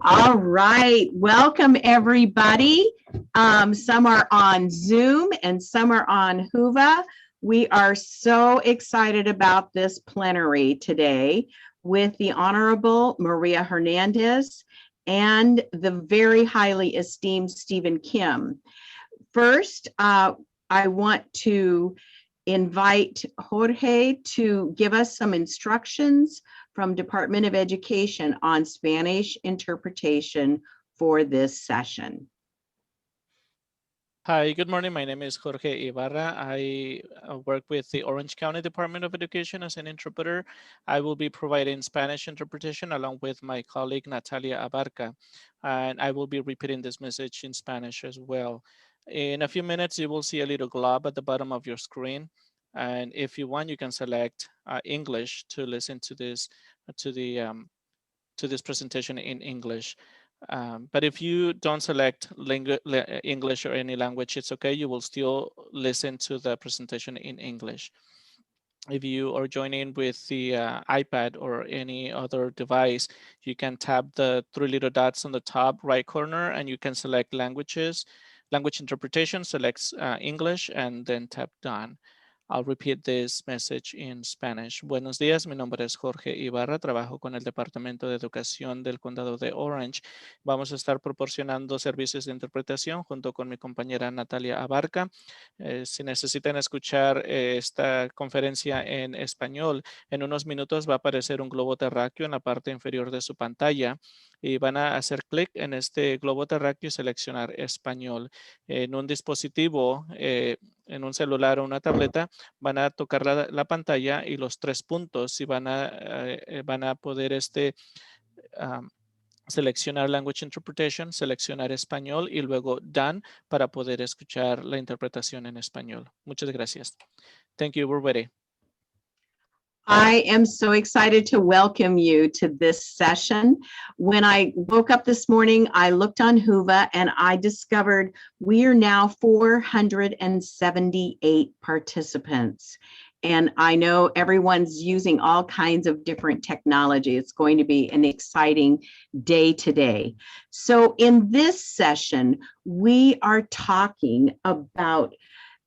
All right, welcome everybody. Some are on Zoom and some are on Huva. We are so excited about this plenary today with the Honorable Maria Hernandez and the very highly esteemed Stephen Kim. First, I want to invite Jorge to give us some instructions from Department of Education on Spanish interpretation for this session. Hi, good morning. My name is Jorge Ibarra. I work with the Orange County Department of Education as an interpreter. I will be providing Spanish interpretation along with my colleague Natalia Abarca, and I will be repeating this message in Spanish as well. In a few minutes, you will see a little glob at the bottom of your screen. And if you want, you can select English to listen to this presentation in English. But if you don't select English or any language, it's okay. You will still listen to the presentation in English. If you are joining with the iPad or any other device, you can tap the three little dots on the top right corner and you can select language interpretation, select English, and then tap done. I'll repeat this message in Spanish. Buenos días, mi nombre es Jorge Ibarra, trabajo con el Departamento de Educación del Condado de Orange. Vamos a estar proporcionando servicios de interpretación junto con mi compañera Natalia Abarca. Si necesitan escuchar esta conferencia en español, en unos minutos va a aparecer un globo terráqueo en la parte inferior de su pantalla y van a hacer clic en este globo terráqueo y seleccionar español. En un dispositivo, en un celular o una tableta, van a tocar la pantalla y los tres puntos y van a poder seleccionar Language Interpretation, seleccionar español y luego Done para poder escuchar la interpretación en español. Muchas gracias. Thank you. We're ready. I am so excited to welcome you to this session. When I woke up this morning, I looked on Huva and I discovered we are now 478 participants. And I know everyone's using all kinds of different technology. It's going to be an exciting day today. So in this session, we are talking about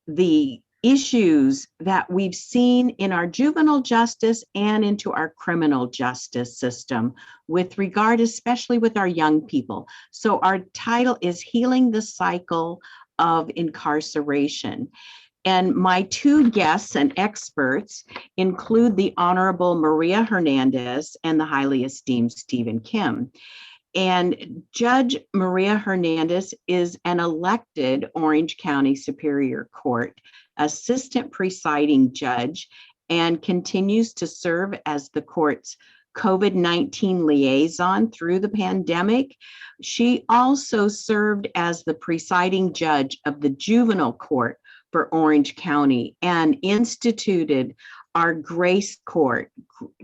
the issues that we've seen in our juvenile justice and into our criminal justice system with regard, especially with our young people. So our title is Healing the Cycle of Incarceration. And my two guests and experts include the Honorable Maria Hernandez and the highly esteemed Stephen Kim. And Judge Maria Hernandez is an elected Orange County Superior Court assistant presiding judge and continues to serve as the court's COVID-19 liaison through the pandemic. She also served as the presiding judge of the juvenile court for Orange County and instituted our Grace Court,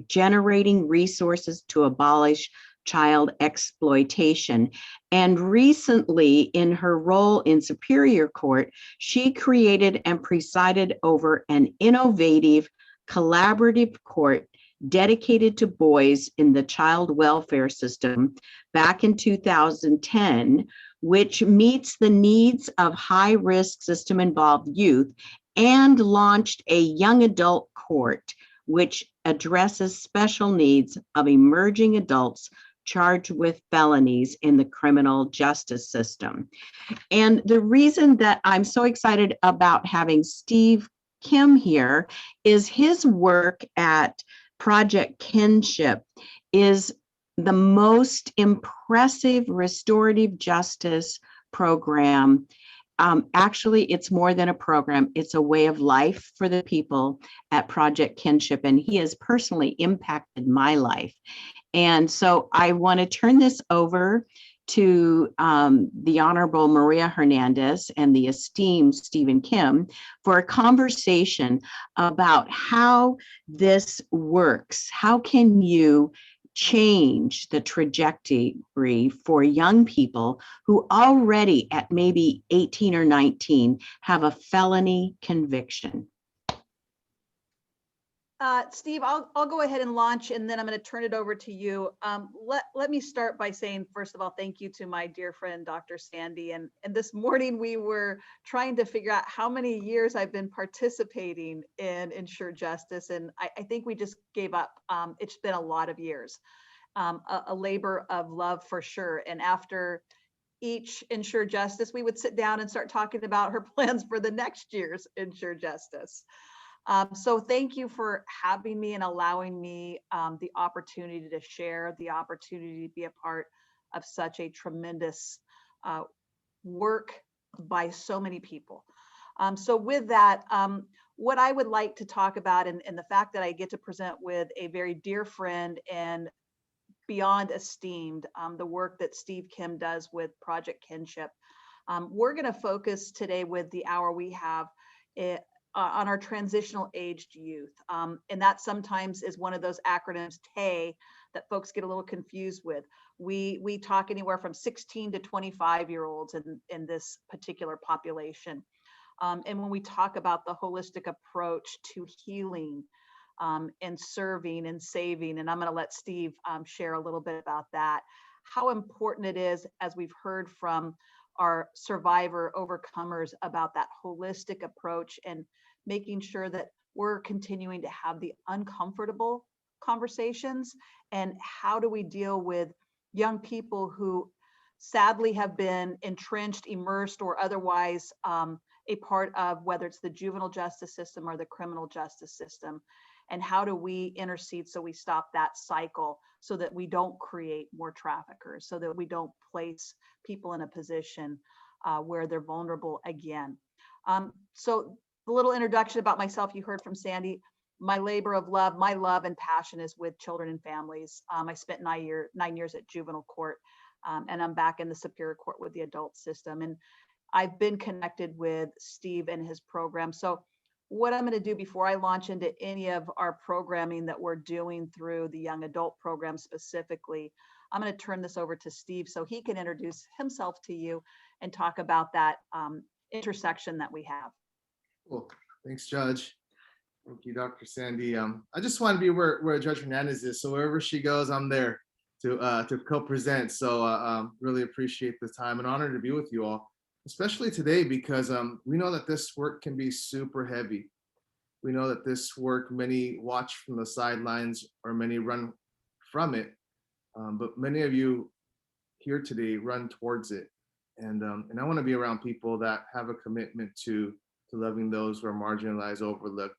generating resources to abolish child exploitation. And recently, in her role in Superior Court, she created and presided over an innovative collaborative court dedicated to boys in the child welfare system back in 2010, which meets the needs of high-risk system-involved youth, and launched a young adult court, which addresses special needs of emerging adults charged with felonies in the criminal justice system. And the reason that I'm so excited about having Steve Kim here is his work at Project Kinship is the most impressive restorative justice program. Actually, it's more than a program. It's a way of life for the people at Project Kinship, and he has personally impacted my life. And so I want to turn this over to the Honorable Maria Hernandez and the esteemed Stephen Kim for a conversation about how this works. How can you change the trajectory for young people who already at maybe 18 or 19 have a felony conviction? Steve, I'll go ahead and launch, and then I'm going to turn it over to you. Let me start by saying, first of all, thank you to my dear friend, Dr. Sandy. And this morning we were trying to figure out how many years I've been participating in Ensure Justice. And I think we just gave up. It's been a lot of years, a labor of love for sure. And after each Ensure Justice, we would sit down and start talking about her plans for the next year's Ensure Justice. So thank you for having me and allowing me the opportunity to share, the opportunity to be a part of such a tremendous work by so many people. So with that, what I would like to talk about, and the fact that I get to present with a very dear friend and beyond esteemed, the work that Steve Kim does with Project Kinship. We're going to focus today with the hour we have on our transitional aged youth. And that sometimes is one of those acronyms, TAY, that folks get a little confused with. We talk anywhere from 16 to 25-year-olds in this particular population. And when we talk about the holistic approach to healing and serving and saving, and I'm going to let Steve share a little bit about that, how important it is, as we've heard from our survivor overcomers, about that holistic approach and making sure that we're continuing to have the uncomfortable conversations. And how do we deal with young people who sadly have been entrenched, immersed, or otherwise a part of, whether it's the juvenile justice system or the criminal justice system? And how do we intercede so we stop that cycle, so that we don't create more traffickers, so that we don't place people in a position where they're vulnerable again? So a little introduction about myself. You heard from Sandy. My labor of love, my love and passion is with children and families. I spent 9 years at juvenile court, and I'm back in the Superior Court with the adult system. And I've been connected with Steve and his program. So what I'm going to do before I launch into any of our programming that we're doing through the young adult program specifically, I'm going to turn this over to Steve so he can introduce himself to you and talk about that intersection that we have. Cool. Thanks, Judge. Thank you, Dr. Sandy. I just want to be where Judge Hernandez is. So wherever she goes, I'm there to co-present. So really appreciate the time and honor to be with you all, especially today, because we know that this work can be super heavy. We know that this work, many watch from the sidelines or many run from it. But many of you here today run towards it. And I want to be around people that have a commitment to loving those who are marginalized, overlooked,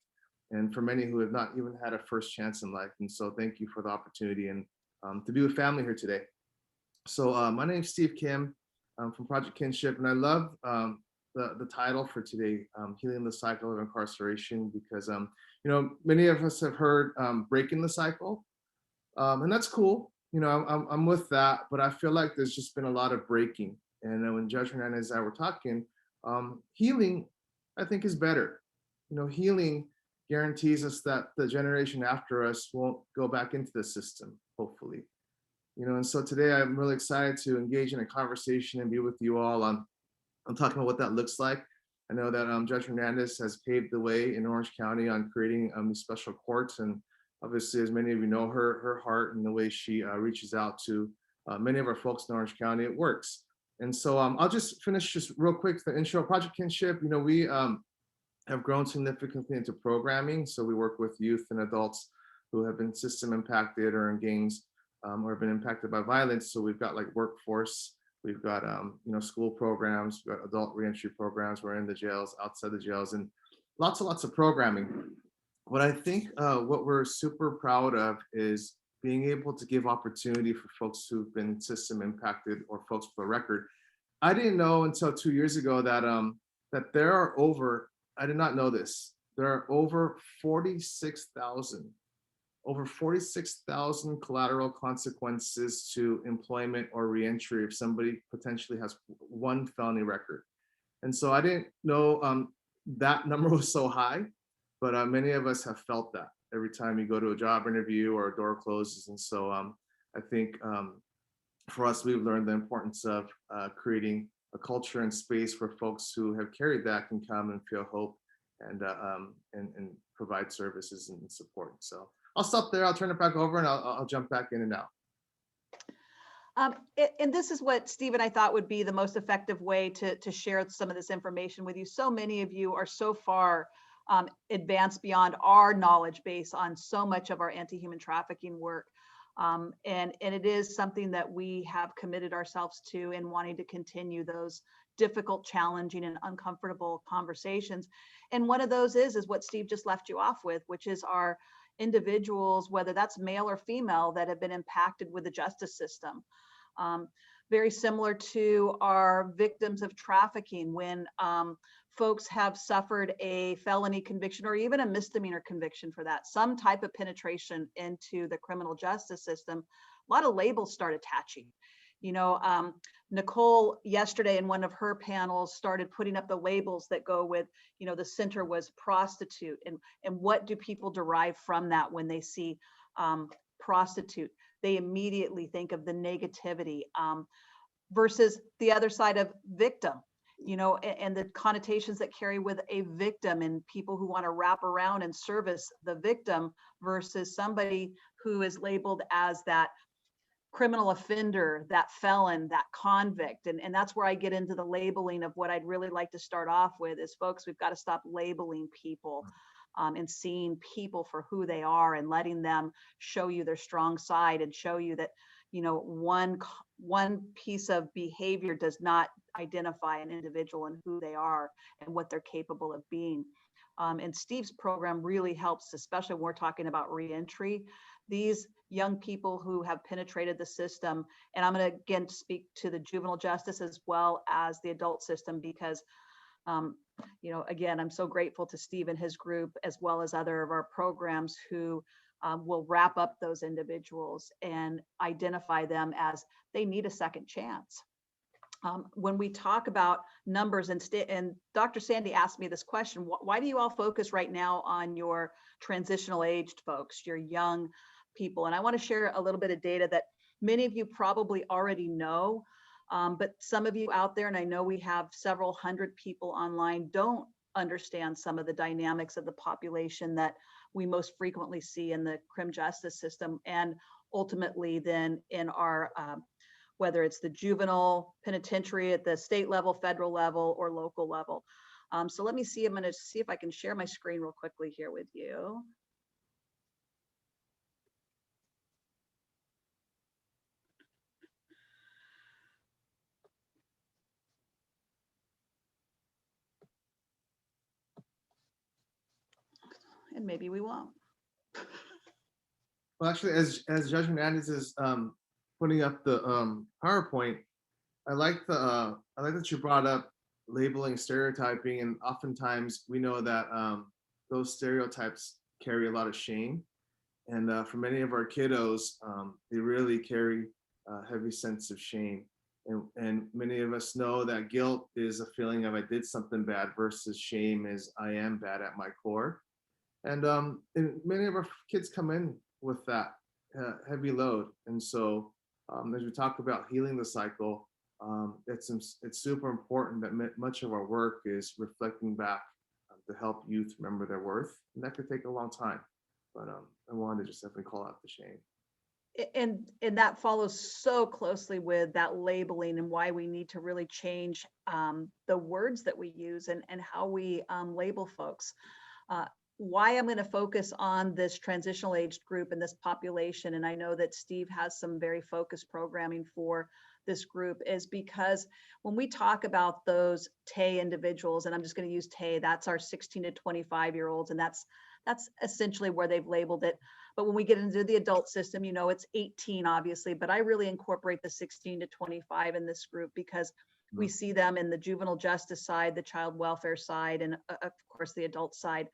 and for many who have not even had a first chance in life. And so thank you for the opportunity and to be with family here today. So my name is Steve Kim. I'm from Project Kinship, and I love the title for today, Healing the Cycle of Incarceration, because many of us have heard breaking the cycle, and that's cool. I'm with that, but I feel like there's just been a lot of breaking. And when Judge Hernandez and I were talking, healing, I think, is better. Healing guarantees us that the generation after us won't go back into the system, hopefully. And so today I'm really excited to engage in a conversation and be with you all on talking about what that looks like. I know that Judge Hernandez has paved the way in Orange County on creating these special courts. And obviously, as many of you know, her heart and the way she reaches out to many of our folks in Orange County, it works. And so I'll just finish just real quick the intro. Project Kinship, we have grown significantly into programming. So we work with youth and adults who have been system impacted or in gangs or have been impacted by violence. So we've got like workforce, we've got school programs, we've got adult reentry programs. We're in the jails, outside the jails, and lots of programming. What I think what we're super proud of is being able to give opportunity for folks who've been system impacted, or folks for the record. I didn't know until 2 years ago that that there are over, I did not know this, there are over 46,000 collateral consequences to employment or reentry if somebody potentially has one felony record. And so I didn't know that number was so high, but many of us have felt that every time you go to a job interview or a door closes. And so I think for us, we've learned the importance of creating a culture and space where folks who have carried that can come and feel hope and provide services and support. So I'll stop there. I'll turn it back over and I'll jump back in and out. And this is what Steve and I thought would be the most effective way to share some of this information with you. So many of you are so far advanced beyond our knowledge base on so much of our anti-human trafficking work. And it is something that we have committed ourselves to in wanting to continue those difficult, challenging, and uncomfortable conversations. And one of those is what Steve just left you off with, which is our individuals, whether that's male or female, that have been impacted with the justice system. Very similar to our victims of trafficking, when folks have suffered a felony conviction or even a misdemeanor conviction for that, some type of penetration into the criminal justice system, a lot of labels start attaching. Nicole yesterday in one of her panels started putting up the labels that go with, the center was prostitute, and what do people derive from that when they see prostitute? They immediately think of the negativity versus the other side of victim, and the connotations that carry with a victim and people who want to wrap around and service the victim versus somebody who is labeled as that criminal offender, that felon, that convict. And that's where I get into the labeling of what I'd really like to start off with is, folks, we've got to stop labeling people and seeing people for who they are and letting them show you their strong side and show you that, one piece of behavior does not identify an individual and who they are and what they're capable of being. And Steve's program really helps, especially when we're talking about reentry. These young people who have penetrated the system, and I'm going to again speak to the juvenile justice as well as the adult system, because again, I'm so grateful to Steve and his group, as well as other of our programs who will wrap up those individuals and identify them as they need a second chance. When we talk about numbers, and Dr. Sandy asked me this question, why do you all focus right now on your transitional aged folks, your young people? And I want to share a little bit of data that many of you probably already know, but some of you out there, and I know we have several hundred people online, don't understand some of the dynamics of the population that we most frequently see in the crim justice system, and ultimately then in our whether it's the juvenile penitentiary at the state level, federal level, or local level. So let me see, I'm going to see if I can share my screen real quickly here with you. And maybe we won't. Well, actually, as Judge Hernandez is putting up the PowerPoint, I like that you brought up labeling, stereotyping, and oftentimes we know that those stereotypes carry a lot of shame, and for many of our kiddos, they really carry a heavy sense of shame, and many of us know that guilt is a feeling of I did something bad versus shame is I am bad at my core, and many of our kids come in with that heavy load, and so as we talk about healing the cycle, it's super important that much of our work is reflecting back to help youth remember their worth, and that could take a long time, but I wanted to just definitely call out the shame. And that follows so closely with that labeling and why we need to really change the words that we use and how we label folks. Why I'm going to focus on this transitional aged group and this population, and I know that Steve has some very focused programming for this group, is because when we talk about those TAY individuals, and I'm just going to use TAY, that's our 16 to 25-year-olds, and that's essentially where they've labeled it. But when we get into the adult system, it's 18, obviously, but I really incorporate the 16 to 25 in this group because we see them in the juvenile justice side, the child welfare side, and of course the adult side.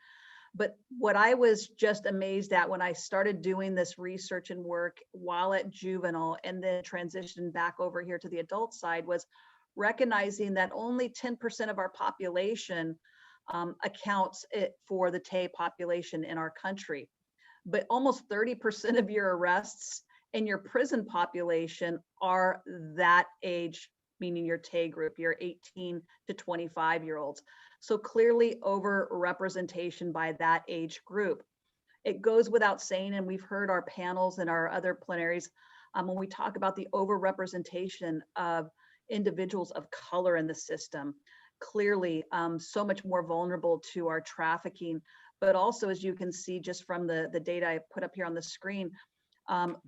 But what I was just amazed at when I started doing this research and work while at juvenile and then transitioned back over here to the adult side was recognizing that only 10% of our population accounts for the TAY population in our country. But almost 30% of your arrests in your prison population are that age, meaning your TAY group, your 18 to 25-year-olds. So clearly overrepresentation by that age group. It goes without saying, and we've heard our panels and our other plenaries when we talk about the overrepresentation of individuals of color in the system, clearly so much more vulnerable to our trafficking. But also, as you can see just from the data I put up here on the screen,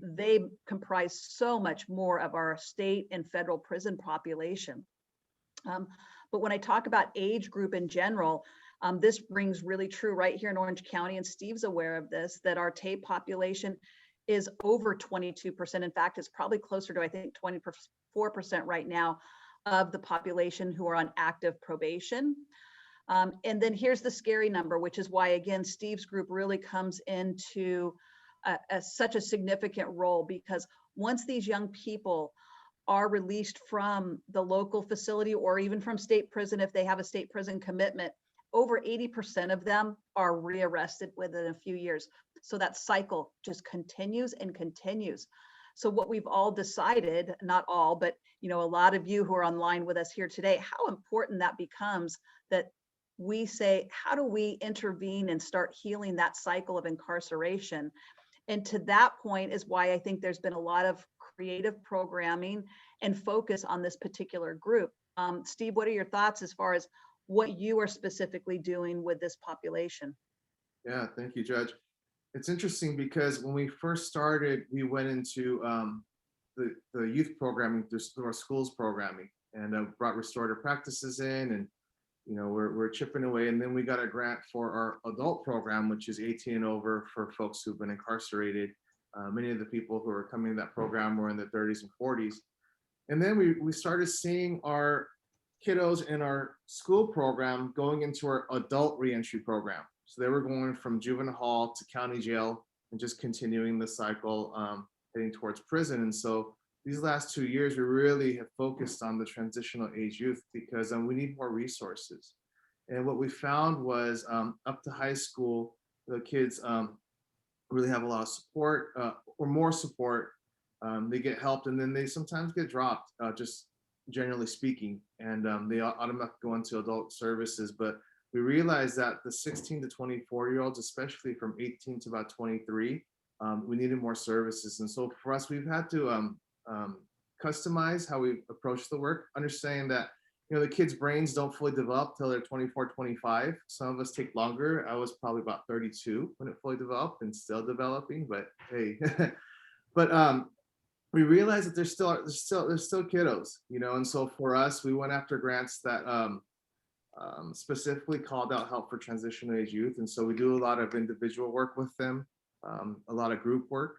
they comprise so much more of our state and federal prison population. But when I talk about age group in general, this rings really true right here in Orange County, and Steve's aware of this, that our TAPE population is over 22%. In fact, it's probably closer to, I think, 24% right now of the population who are on active probation. And then here's the scary number, which is why, again, Steve's group really comes into such a significant role, because once these young people are released from the local facility or even from state prison, if they have a state prison commitment, over 80% of them are rearrested within a few years. So that cycle just continues and continues. So what we've all decided, not all, but a lot of you who are online with us here today, how important that becomes, that we say, how do we intervene and start healing that cycle of incarceration? And to that point is why I think there's been a lot of creative programming and focus on this particular group. Steve, what are your thoughts as far as what you are specifically doing with this population? Yeah, thank you, Judge. It's interesting because when we first started, we went into the youth programming through our schools programming, and brought restorative practices in, and we're chipping away. And then we got a grant for our adult program, which is 18 and over, for folks who've been incarcerated. Many of the people who are coming to that program were in their 30s and 40s. And then we started seeing our kiddos in our school program going into our adult reentry program. So they were going from juvenile hall to county jail and just continuing the cycle, heading towards prison. And so these last 2 years, we really have focused on the transitional age youth because we need more resources. And what we found was up to high school, the kids really have a lot of support, or more support. They get helped, and then they sometimes get dropped, just generally speaking, and they automatically go into adult services. But we realized that the 16 to 24-year-olds, especially from 18 to about 23, we needed more services. And so for us, we've had to customize how we approach the work, understanding that the kids' brains don't fully develop till they're 24, 25. Some of us take longer. I was probably about 32 when it fully developed and still developing, but hey. But we realized that there's still kiddos, and so for us, we went after grants that specifically called out help for transitional age youth. And so we do a lot of individual work with them, a lot of group work.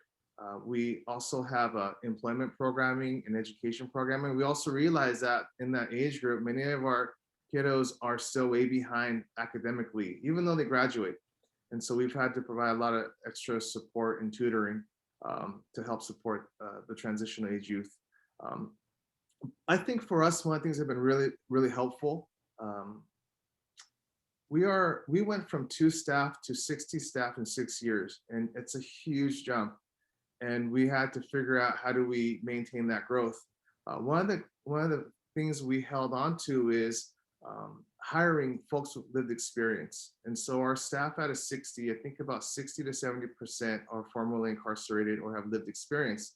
We also have employment programming and education programming. We also realize that in that age group, many of our kiddos are still way behind academically, even though they graduate. And so we've had to provide a lot of extra support and tutoring to help support the transitional age youth. I think for us, one of the things that have been really, really helpful, we went from 2 staff to 60 staff in 6 years, and it's a huge jump. And we had to figure out, how do we maintain that growth? One of the things we held on to is hiring folks with lived experience. And so our staff out of 60, I think about 60 to 70% are formerly incarcerated or have lived experience.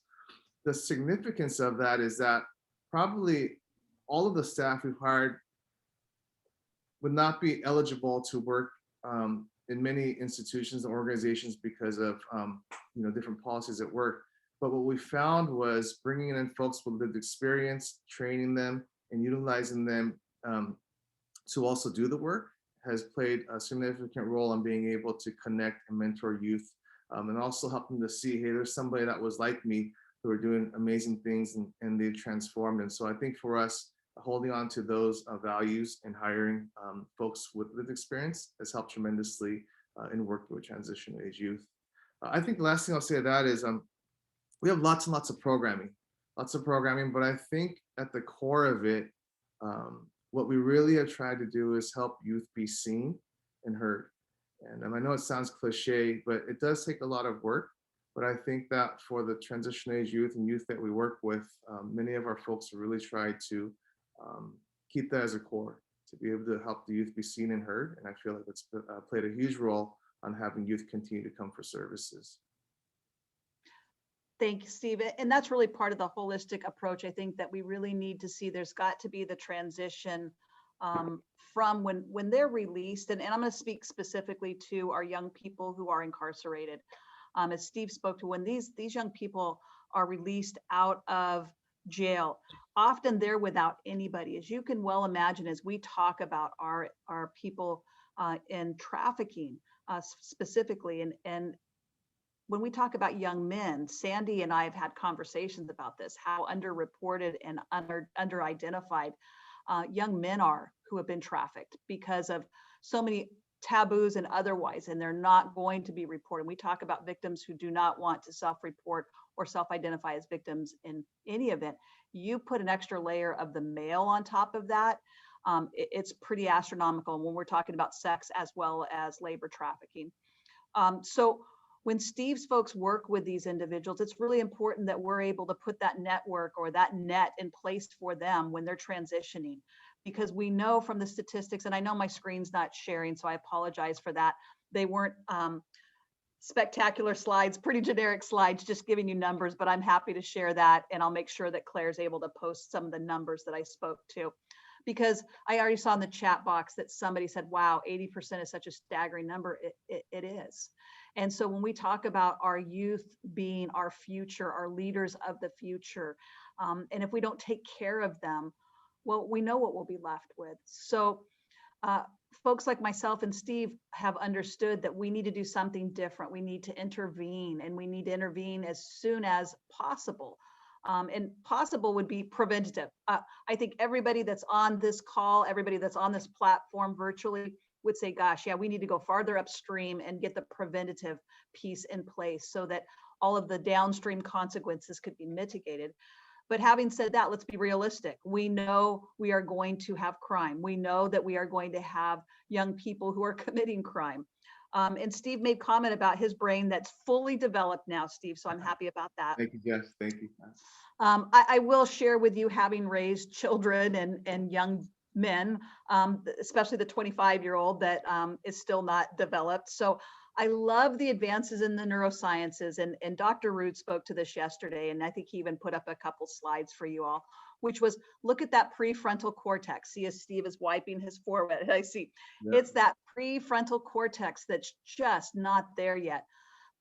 The significance of that is that probably all of the staff we've hired would not be eligible to work in many institutions and organizations because of different policies at work. But what we found was bringing in folks with lived experience, training them, and utilizing them to also do the work has played a significant role in being able to connect and mentor youth, and also help them to see, hey, there's somebody that was like me who are doing amazing things, and they've transformed. And so I think for us, holding on to those values and hiring folks with lived experience has helped tremendously in working with transitional age youth. I think the last thing I'll say to that is we have lots and lots of programming, but I think at the core of it, what we really have tried to do is help youth be seen and heard. And I know it sounds cliche, but it does take a lot of work. But I think that for the transitional age youth and youth that we work with, many of our folks have really tried to keep that as a core. to be able to help the youth be seen and heard. And I feel like it's played a huge role on having youth continue to come for services. Thank you, Steve. And that's really part of the holistic approach. I think that we really need to see there's got to be the transition from when they're released. And I'm going to speak specifically to our young people who are incarcerated. As Steve spoke to, when these young people are released out of jail, often they're without anybody. As you can well imagine, as we talk about our people in trafficking specifically, and when we talk about young men, Sandy and I have had conversations about this, how underreported and under-identified young men are who have been trafficked because of so many taboos and otherwise, and they're not going to be reported. We talk about victims who do not want to self-report or self-identify as victims in any event. You put an extra layer of the male on top of that, it's pretty astronomical when we're talking about sex as well as labor trafficking. So when Steve's folks work with these individuals, it's really important that we're able to put that network or that net in place for them when they're transitioning, because we know from the statistics, and I know my screen's not sharing, so I apologize for that. They weren't spectacular slides, pretty generic slides, just giving you numbers, but I'm happy to share that, and I'll make sure that Claire's able to post some of the numbers that I spoke to. Because I already saw in the chat box that somebody said, wow, 80% is such a staggering number. It is. And so when we talk about our youth being our future, our leaders of the future, and if we don't take care of them, well, we know what we'll be left with. So folks like myself and Steve have understood that we need to do something different. We need to intervene, and we need to intervene as soon as possible. And possible would be preventative. I think everybody that's on this call, everybody that's on this platform virtually would say, gosh, yeah, we need to go farther upstream and get the preventative piece in place so that all of the downstream consequences could be mitigated. But having said that, let's be realistic. We know we are going to have crime. We know that we are going to have young people who are committing crime. And Steve made comment about his brain that's fully developed now, Steve, so I'm happy about that. Thank you, Jess. Thank you. I will share with you, having raised children and young men, especially the 25-year-old that is still not developed. So I love the advances in the neurosciences, and Dr. Root spoke to this yesterday, and I think he even put up a couple slides for you all, which was, look at that prefrontal cortex. See, as Steve is wiping his forehead, I see. Yeah. It's that prefrontal cortex that's just not there yet.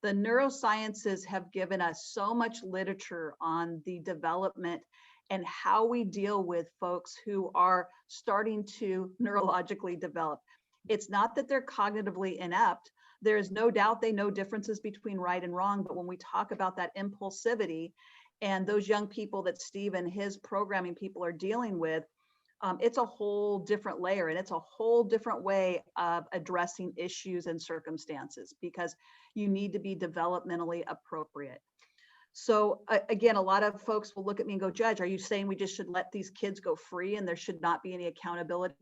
The neurosciences have given us so much literature on the development and how we deal with folks who are starting to neurologically develop. It's not that they're cognitively inept. There is no doubt they know differences between right and wrong, but when we talk about that impulsivity and those young people that Steve and his programming people are dealing with, it's a whole different layer, and it's a whole different way of addressing issues and circumstances, because you need to be developmentally appropriate. So again, a lot of folks will look at me and go, Judge, are you saying we just should let these kids go free and there should not be any accountability?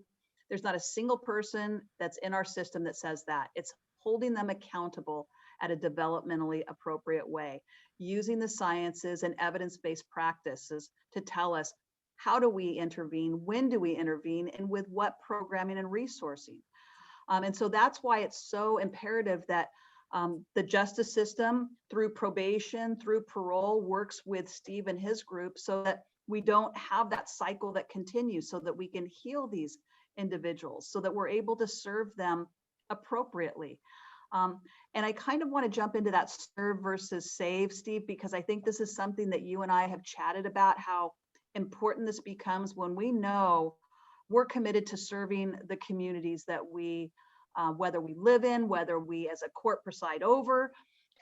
There's not a single person that's in our system that says that. It's holding them accountable at a developmentally appropriate way, using the sciences and evidence-based practices to tell us, how do we intervene? When do we intervene? And with what programming and resourcing? And so that's why it's so imperative that the justice system, through probation, through parole, works with Steve and his group so that we don't have that cycle that continues, so that we can heal these individuals, so that we're able to serve them appropriately. And I kind of want to jump into that serve versus save, Steve, because I think this is something that you and I have chatted about, how important this becomes when we know we're committed to serving the communities that we, whether we live in, whether we as a court preside over,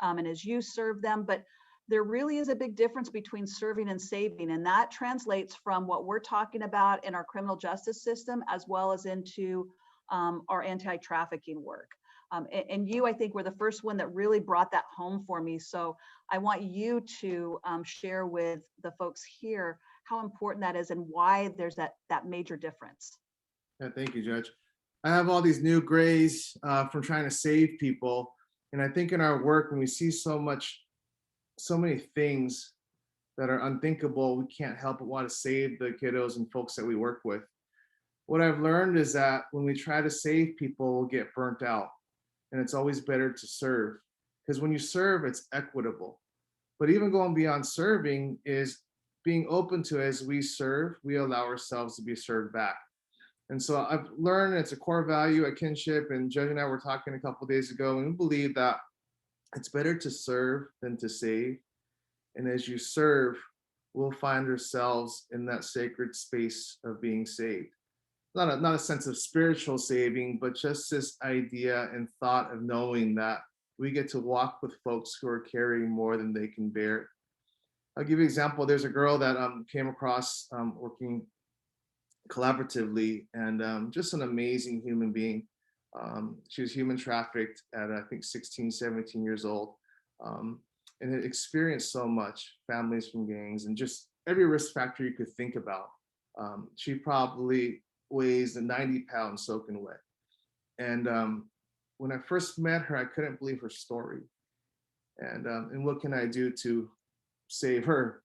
and as you serve them. But there really is a big difference between serving and saving, and that translates from what we're talking about in our criminal justice system, as well as into our anti-trafficking work. And you, I think, were the first one that really brought that home for me. So I want you to share with the folks here how important that is and why there's that major difference. Yeah, thank you, Judge. I have all these new grays from trying to save people. And I think in our work, when we see so many things that are unthinkable, we can't help but want to save the kiddos and folks that we work with. What I've learned is that when we try to save people, we'll get burnt out. And it's always better to serve. Because when you serve, it's equitable. But even going beyond serving is being open to, as we serve, we allow ourselves to be served back. And so I've learned it's a core value at Kinship, and Judge and I were talking a couple of days ago, and we believe that it's better to serve than to save. And as you serve, we'll find ourselves in that sacred space of being saved. Not a sense of spiritual saving, but just this idea and thought of knowing that we get to walk with folks who are carrying more than they can bear. I'll give you an example. There's a girl that came across working collaboratively, and just an amazing human being. She was human trafficked at, I think, 16, 17 years old, and had experienced so much, families from gangs, and just every risk factor you could think about. She probably weighs 90 pounds soaking wet. And when I first met her, I couldn't believe her story. And what can I do to save her,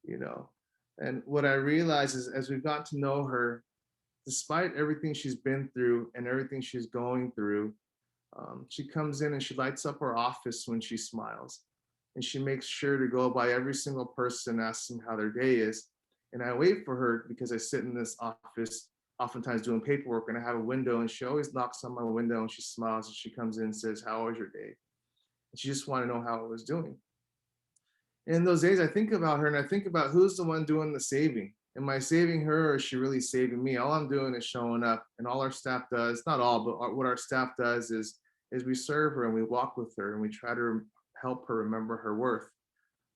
you know? And what I realized is, as we've gotten to know her, despite everything she's been through and everything she's going through, she comes in and she lights up her office when she smiles. And she makes sure to go by every single person, ask them how their day is. And I wait for her because I sit in this office, oftentimes doing paperwork, and I have a window, and she always knocks on my window and she smiles and she comes in and says, "How was your day?" And she just wanted to know how I was doing. And in those days, I think about her and I think about, who's the one doing the saving? Am I saving her, or is she really saving me? All I'm doing is showing up, and all our staff does, not all, but what our staff does is we serve her and we walk with her and we try to help her remember her worth.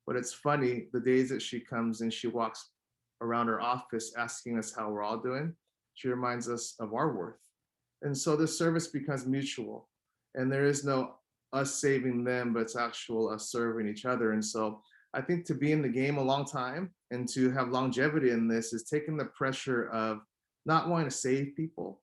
But it's funny, the days that she comes and she walks around her office asking us how we're all doing, she reminds us of our worth. And so this service becomes mutual, and there is no us saving them, but it's actual us serving each other. And so I think to be in the game a long time and to have longevity in this is taking the pressure of not wanting to save people,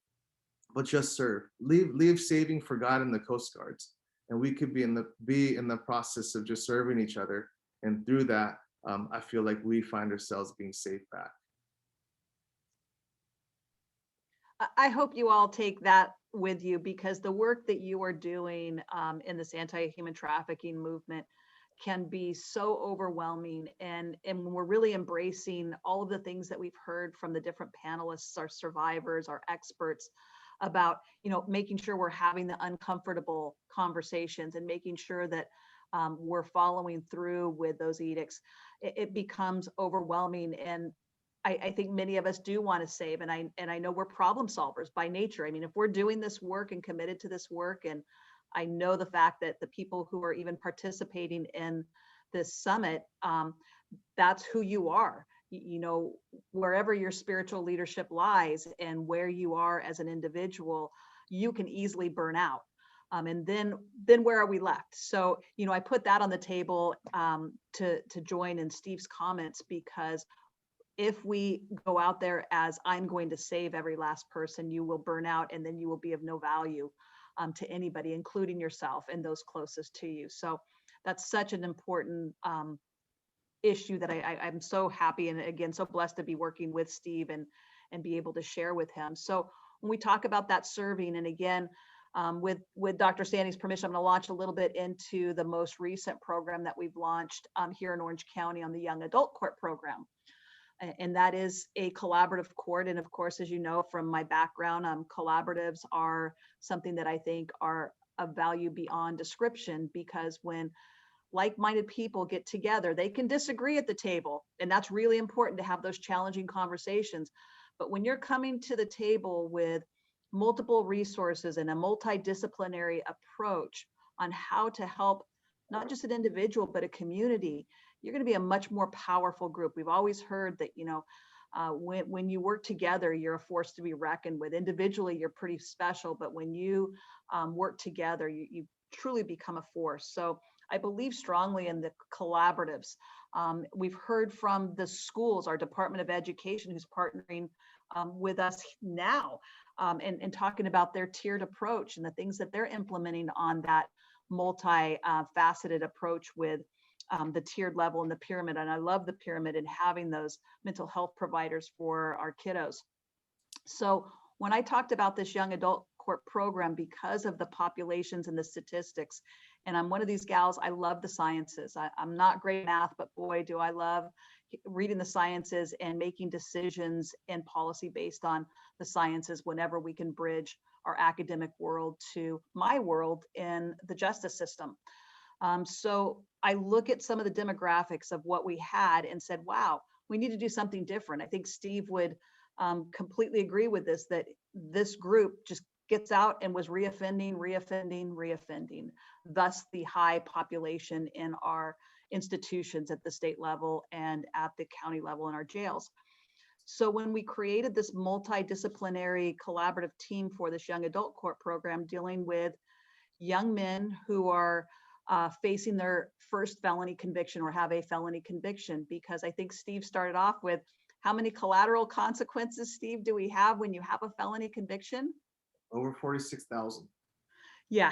but just serve. Leave saving for God and the Coast Guards, and we could be in the process of just serving each other. And through that, I feel like we find ourselves being saved back. I hope you all take that with you, because the work that you are doing in this anti-human trafficking movement can be so overwhelming, and we're really embracing all of the things that we've heard from the different panelists, our survivors, our experts, about, you know, making sure we're having the uncomfortable conversations and making sure that we're following through with those edicts. It becomes overwhelming, and I think many of us do want to save, and I know we're problem solvers by nature. I mean, if we're doing this work and committed to this work, and I know the fact that the people who are even participating in this summit, that's who you are. You know, wherever your spiritual leadership lies and where you are as an individual, you can easily burn out. And then where are we left? So, you know, I put that on the table to join in Steve's comments, because if we go out there as, I'm going to save every last person, you will burn out, and then you will be of no value to anybody, including yourself and those closest to you. So that's such an important issue that I'm so happy, and again, so blessed to be working with Steve and be able to share with him. So when we talk about that serving, and again, with Dr. Sandy's permission, I'm going to launch a little bit into the most recent program that we've launched here in Orange County on the Young Adult Court program. And that is a collaborative court. And of course, as you know from my background, collaboratives are something that I think are of value beyond description, because when like-minded people get together, they can disagree at the table. And that's really important, to have those challenging conversations. But when you're coming to the table with multiple resources and a multidisciplinary approach on how to help not just an individual, but a community, you're going to be a much more powerful group. We've always heard that, you know, when you work together, you're a force to be reckoned with. Individually, you're pretty special, but when you work together, you truly become a force. So I believe strongly in the collaboratives. We've heard from the schools, our Department of Education, who's partnering with us now, and talking about their tiered approach and the things that they're implementing on that multi-faceted approach with the tiered level and the pyramid. And I love the pyramid and having those mental health providers for our kiddos. So when I talked about this young adult court program because of the populations and the statistics, and I'm one of these gals, I love the sciences. I'm not great at math, but boy, do I love reading the sciences and making decisions and policy based on the sciences whenever we can bridge our academic world to my world in the justice system. So I look at some of the demographics of what we had and said, wow, we need to do something different. I think Steve would completely agree with this, that this group just gets out and was reoffending, thus the high population in our institutions at the state level and at the county level in our jails. So when we created this multidisciplinary collaborative team for this young adult court program dealing with young men who are facing their first felony conviction or have a felony conviction, because I think Steve started off with how many collateral consequences, Steve, do we have when you have a felony conviction? Over 46,000. Yeah.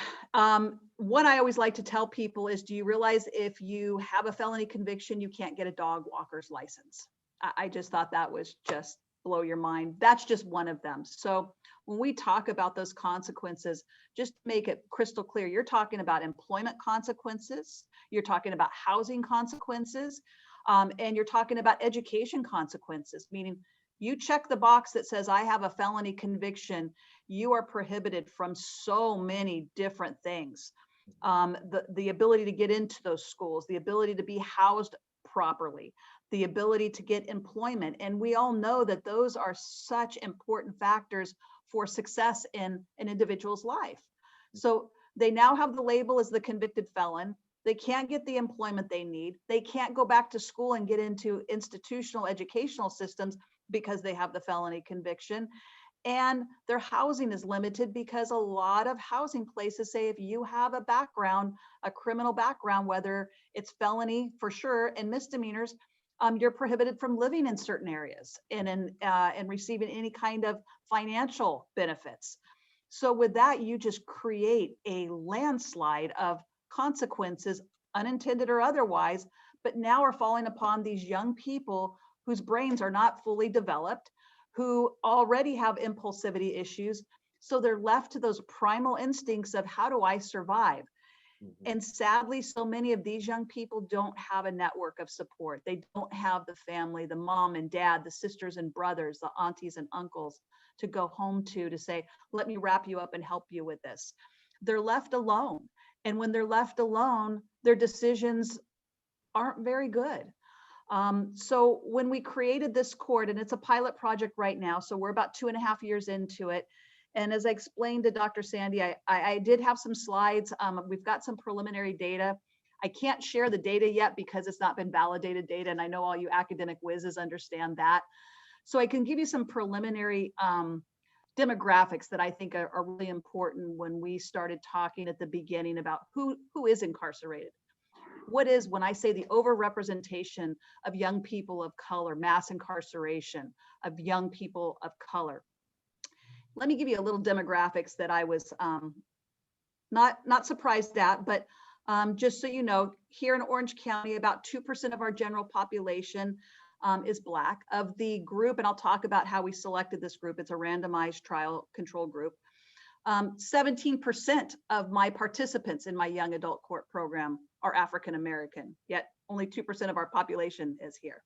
What I always like to tell people is, do you realize if you have a felony conviction, you can't get a dog walker's license? I just thought that was just blow your mind. That's just one of them. So when we talk about those consequences, just to make it crystal clear, you're talking about employment consequences, you're talking about housing consequences, and you're talking about education consequences, meaning you check the box that says, I have a felony conviction, you are prohibited from so many different things. The ability to get into those schools, the ability to be housed properly, the ability to get employment. And we all know that those are such important factors for success in an individual's life. So they now have the label as the convicted felon. They can't get the employment they need. They can't go back to school and get into institutional educational systems because they have the felony conviction. And their housing is limited because a lot of housing places say if you have a background, a criminal background, whether it's felony for sure and misdemeanors, you're prohibited from living in certain areas and receiving any kind of financial benefits. So with that, you just create a landslide of consequences, unintended or otherwise, but now are falling upon these young people whose brains are not fully developed, who already have impulsivity issues. So they're left to those primal instincts of how do I survive? And sadly, so many of these young people don't have a network of support. They don't have the family, the mom and dad, the sisters and brothers, the aunties and uncles to go home to say, let me wrap you up and help you with this. They're left alone. And when they're left alone, their decisions aren't very good. So when we created this court, and it's a pilot project right now, so we're about 2.5 years into it. And as I explained to Dr. Sandy, I did have some slides. We've got some preliminary data. I can't share the data yet because it's not been validated data. And I know all you academic whizzes understand that. So I can give you some preliminary demographics that I think are really important when we started talking at the beginning about who is incarcerated. What is, when I say the overrepresentation of young people of color, mass incarceration of young people of color. Let me give you a little demographics that I was not surprised at, but just so you know, here in Orange County, about 2% of our general population is Black. Of the group, and I'll talk about how we selected this group, it's a randomized trial control group. 17% of my participants in my young adult court program are African American, yet only 2% of our population is here.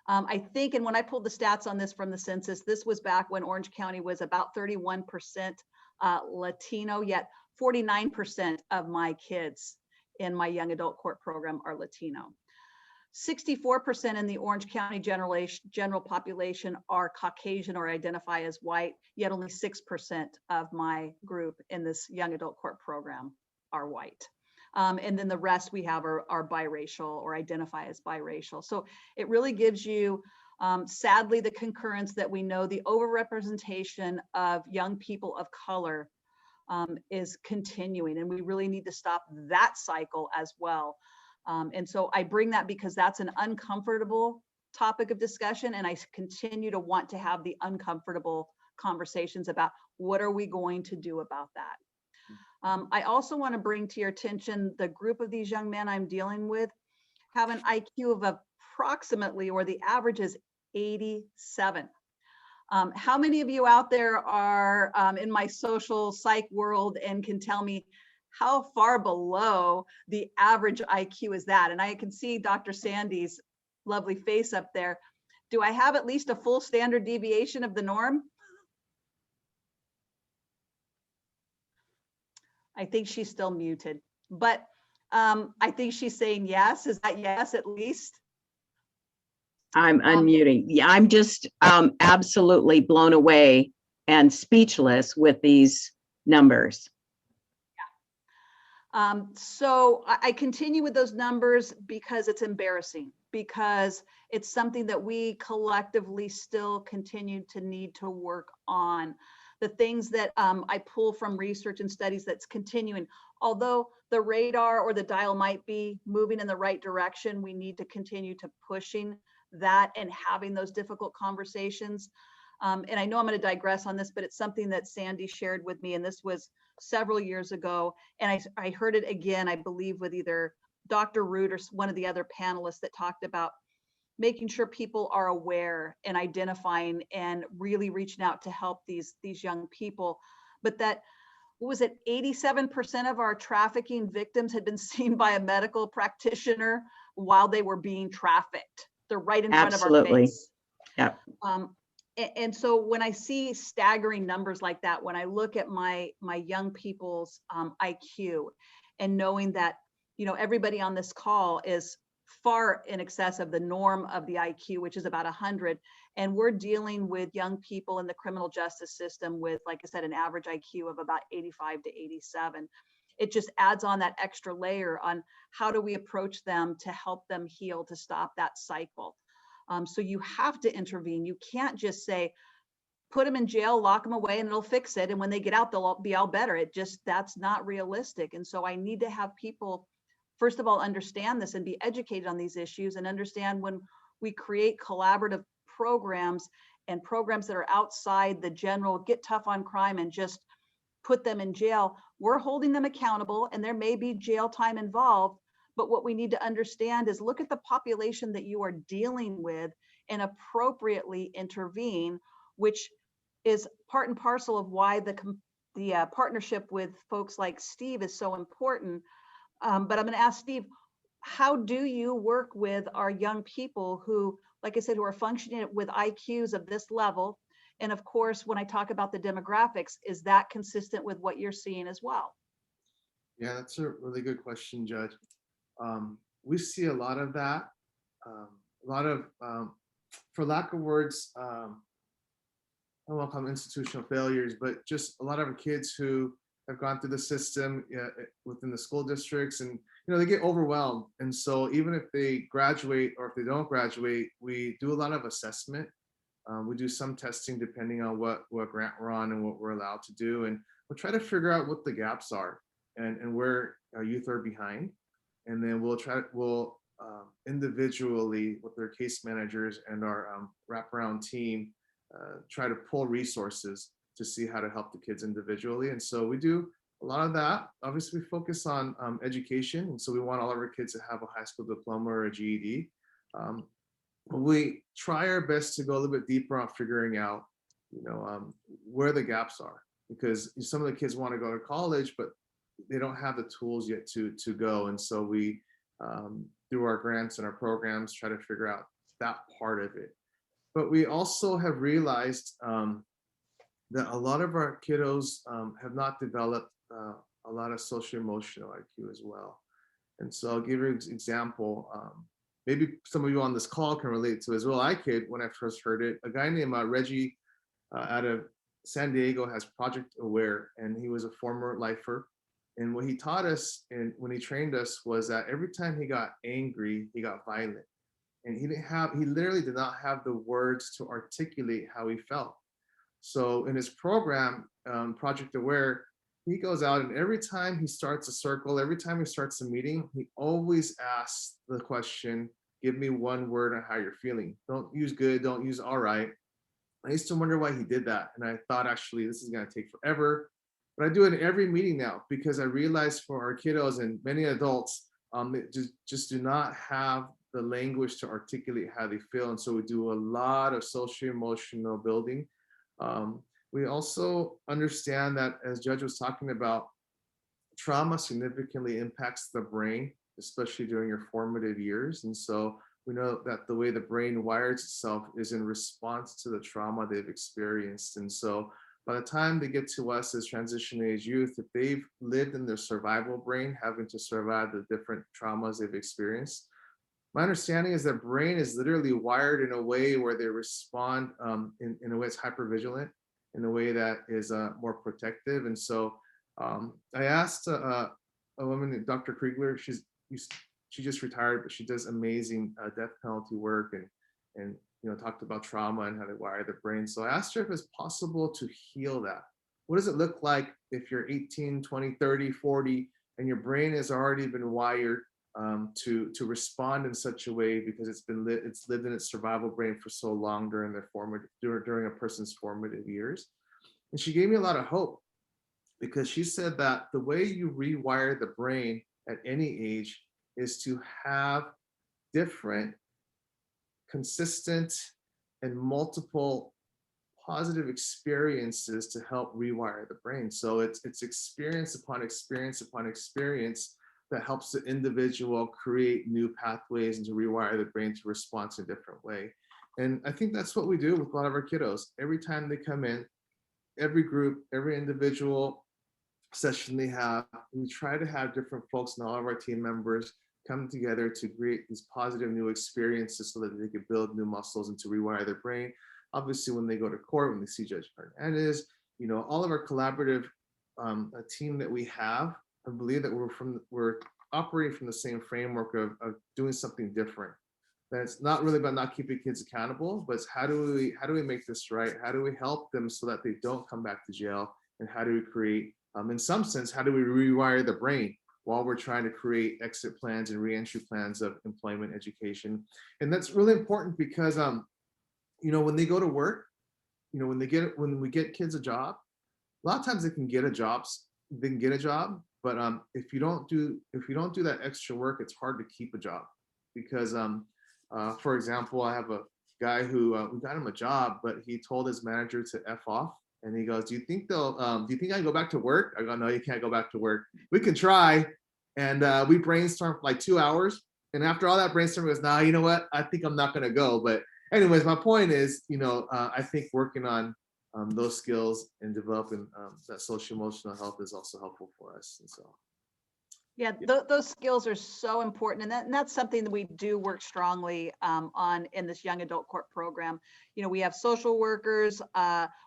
I think, and when I pulled the stats on this from the census, this was back when Orange County was about 31% Latino, yet 49% of my kids in my young adult court program are Latino. 64% in the Orange County general population are Caucasian or identify as white, yet only 6% of my group in this young adult court program are white. And then the rest we have are biracial or identify as biracial. So it really gives you, sadly, the concurrence that we know the overrepresentation of young people of color is continuing, and we really need to stop that cycle as well. And so I bring that because that's an uncomfortable topic of discussion, and I continue to want to have the uncomfortable conversations about what are we going to do about that. I also want to bring to your attention the group of these young men I'm dealing with have an IQ of approximately, or the average is 87. How many of you out there are in my social psych world and can tell me how far below the average IQ is that? And I can see Dr. Sandy's lovely face up there. Do I have at least a full standard deviation of the norm? I think she's still muted, but I think she's saying yes. Is that yes, at least? I'm unmuting. Yeah, I'm just absolutely blown away and speechless with these numbers. So I continue with those numbers because it's embarrassing, because it's something that we collectively still continue to need to work on. The things that I pull from research and studies that's continuing, although the radar or the dial might be moving in the right direction, we need to continue to pushing that and having those difficult conversations. And I know I'm going to digress on this, but it's something that Sandy shared with me, and this was several years ago. And I heard it again, I believe, with either Dr. Root or one of the other panelists that talked about making sure people are aware and identifying and really reaching out to help these young people. But that, what was it, 87% of our trafficking victims had been seen by a medical practitioner while they were being trafficked. They're right in front of our face. Yeah. And so when I see staggering numbers like that, when I look at my young people's IQ, and knowing that, you know, everybody on this call is far in excess of the norm of the IQ, which is about 100, and we're dealing with young people in the criminal justice system with, like I said, an average IQ of about 85 to 87. It just adds on that extra layer on how do we approach them to help them heal, to stop that cycle. So you have to intervene. You can't just say, put them in jail, lock them away, and it'll fix it. And when they get out, they'll be all better. That's not realistic. And so I need to have people, first of all, understand this and be educated on these issues, and understand when we create collaborative programs and programs that are outside the general get tough on crime and just put them in jail, we're holding them accountable, and there may be jail time involved. But what we need to understand is look at the population that you are dealing with and appropriately intervene, which is part and parcel of why the partnership with folks like Steve is so important. But I'm going to ask Steve, how do you work with our young people who, like I said, who are functioning with IQs of this level? And of course, when I talk about the demographics, is that consistent with what you're seeing as well? Yeah, that's a really good question, Judge. We see a lot of that, for lack of words, I don't want to call them institutional failures, but just a lot of kids who have gone through the system within the school districts, and they get overwhelmed. And so even if they graduate or if they don't graduate, we do a lot of assessment. We do some testing depending on what grant we're on and what we're allowed to do, and we'll try to figure out what the gaps are and where our youth are behind. And then we'll individually with their case managers and our wraparound team try to pull resources to see how to help the kids individually. And so we do a lot of that. Obviously, we focus on education, and so we want all of our kids to have a high school diploma or a GED. We try our best to go a little bit deeper on figuring out, where the gaps are, because some of the kids want to go to college, but they don't have the tools yet to go. And so we, through our grants and our programs, try to figure out that part of it. But we also have realized that a lot of our kiddos have not developed a lot of social emotional IQ as well. And so I'll give you an example. Maybe some of you on this call can relate to as well. I could, when I first heard it. A guy named Reggie out of San Diego has Project Aware, and he was a former lifer. And what he taught us and when he trained us was that every time he got angry, he got violent. And he literally did not have the words to articulate how he felt. So in his program, Project Aware, he goes out, and every time he starts a circle, every time he starts a meeting, he always asks the question, give me one word on how you're feeling. Don't use good, don't use all right. I used to wonder why he did that. And I thought, actually, this is going to take forever. But I do it in every meeting now, because I realize for our kiddos and many adults, just do not have the language to articulate how they feel. And so we do a lot of social emotional building. We also understand that, as Judge was talking about, trauma significantly impacts the brain, especially during your formative years. And so we know that the way the brain wires itself is in response to the trauma they've experienced. And so by the time they get to us as transition age youth, if they've lived in their survival brain, having to survive the different traumas they've experienced, my understanding is that brain is literally wired in a way where they respond in a way that's hypervigilant, in a way that is more protective. And so I asked a woman, Dr. Kriegler, she just retired, but she does amazing death penalty work and talked about trauma and how they wire the brain. So I asked her if it's possible to heal that. What does it look like if you're 18, 20, 30, 40, and your brain has already been wired to respond in such a way because it's lived in its survival brain for so long during a person's formative years. And she gave me a lot of hope, because she said that the way you rewire the brain at any age is to have different, consistent, and multiple positive experiences to help rewire the brain. So it's experience upon experience upon experience that helps the individual create new pathways and to rewire the brain to respond in a different way. And I think that's what we do with a lot of our kiddos. Every time they come in, every group, every individual session they have, we try to have different folks and all of our team members come together to create these positive new experiences so that they can build new muscles and to rewire their brain. Obviously, when they go to court, when they see Judge Hernandez, all of our collaborative team that we have, I believe that we're operating from the same framework of doing something different. That's not really about not keeping kids accountable, but it's how do we make this right? How do we help them so that they don't come back to jail? And how do we create, in some sense, how do we rewire the brain while we're trying to create exit plans and reentry plans of employment, education? And that's really important because, when they go to work, when we get kids a job, a lot of times they can get a job, but if you don't do that extra work, it's hard to keep a job. Because for example, I have a guy who we got him a job, but he told his manager to F off. And he goes, do you think I can go back to work? I go, no, you can't go back to work. We can try. And we brainstormed for like 2 hours. And after all that brainstorming, he goes, nah, you know what? I think I'm not going to go. But anyways, my point is, I think working on those skills and developing that social emotional health is also helpful for us. And so. Yeah, those skills are so important. And that's something that we do work strongly on in this young adult court program. We have social workers,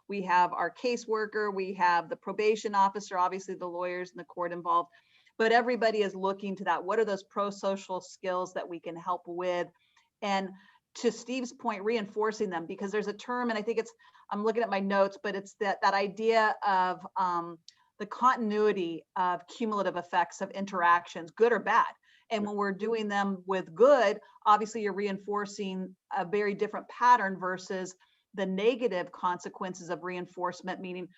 we have our caseworker, we have the probation officer, obviously the lawyers and the court involved, but everybody is looking to that. What are those pro-social skills that we can help with? And to Steve's point, reinforcing them, because there's a term, and I think I'm looking at my notes, but it's that idea of the continuity of cumulative effects of interactions, good or bad. And when we're doing them with good, obviously you're reinforcing a very different pattern versus the negative consequences of reinforcement, meaning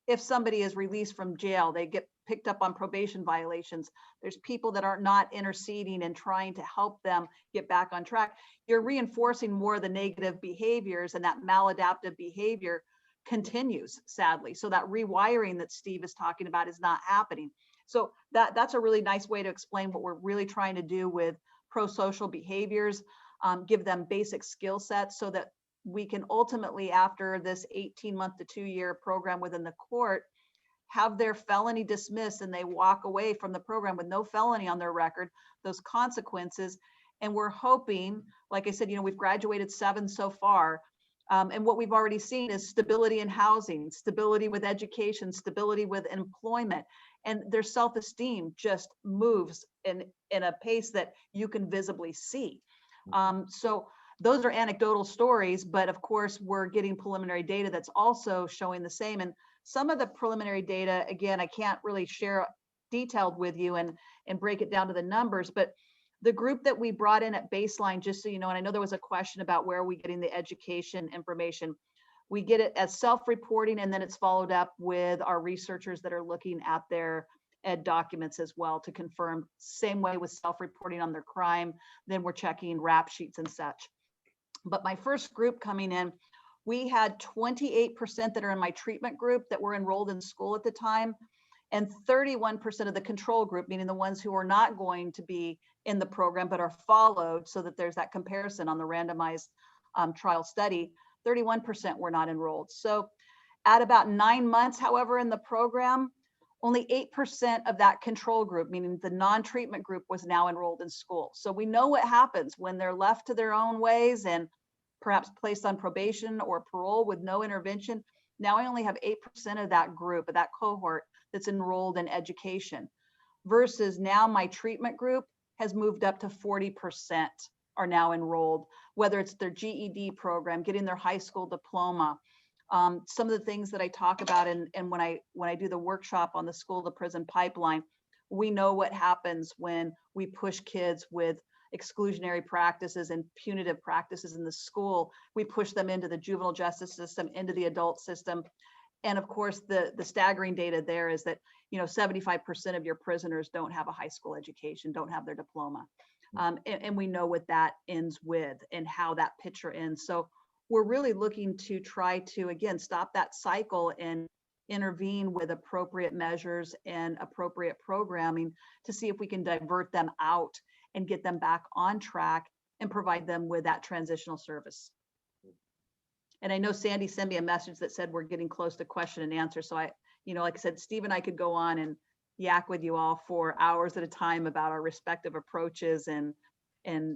if somebody is released from jail, they get picked up on probation violations. There's people that are not interceding and trying to help them get back on track. You're reinforcing more of the negative behaviors, and that maladaptive behavior continues, sadly. So that rewiring that Steve is talking about is not happening. So that's a really nice way to explain what we're really trying to do with pro-social behaviors, give them basic skill sets so that we can ultimately, after this 18-month to 2-year program within the court, have their felony dismissed and they walk away from the program with no felony on their record, those consequences. And we're hoping, like I said, we've graduated 7 so far. And what we've already seen is stability in housing, stability with education, stability with employment, and their self-esteem just moves in a pace that you can visibly see. So those are anecdotal stories, but of course we're getting preliminary data that's also showing the same. And some of the preliminary data, again, I can't really share detailed with you and break it down to the numbers, but the group that we brought in at baseline, just so you know, and I know there was a question about where are we getting the education information. We get it as self-reporting, and then it's followed up with our researchers that are looking at their ed documents as well to confirm. Same way with self-reporting on their crime, then we're checking rap sheets and such. But my first group coming in, we had 28% that are in my treatment group that were enrolled in school at the time, and 31% of the control group, meaning the ones who are not going to be in the program but are followed, so that there's that comparison on the randomized trial study. 31% were not enrolled. So at about 9 months, however, in the program, only 8% of that control group, meaning the non-treatment group, was now enrolled in school. So we know what happens when they're left to their own ways and perhaps placed on probation or parole with no intervention. Now I only have 8% of that group, of that cohort, that's enrolled in education, versus now my treatment group has moved up to 40% are now enrolled, whether it's their GED program, getting their high school diploma. Some of the things that I talk about, and when I do the workshop on the school to prison pipeline, we know what happens when we push kids with exclusionary practices and punitive practices in the school. We push them into the juvenile justice system, into the adult system. And of course, the staggering data there is that 75% of your prisoners don't have a high school education, don't have their diploma. And we know what that ends with and how that picture ends. So we're really looking to try to, again, stop that cycle and intervene with appropriate measures and appropriate programming to see if we can divert them out and get them back on track and provide them with that transitional service. And I know Sandy sent me a message that said we're getting close to question and answer. So I, like I said, Steve and I could go on and yak with you all for hours at a time about our respective approaches and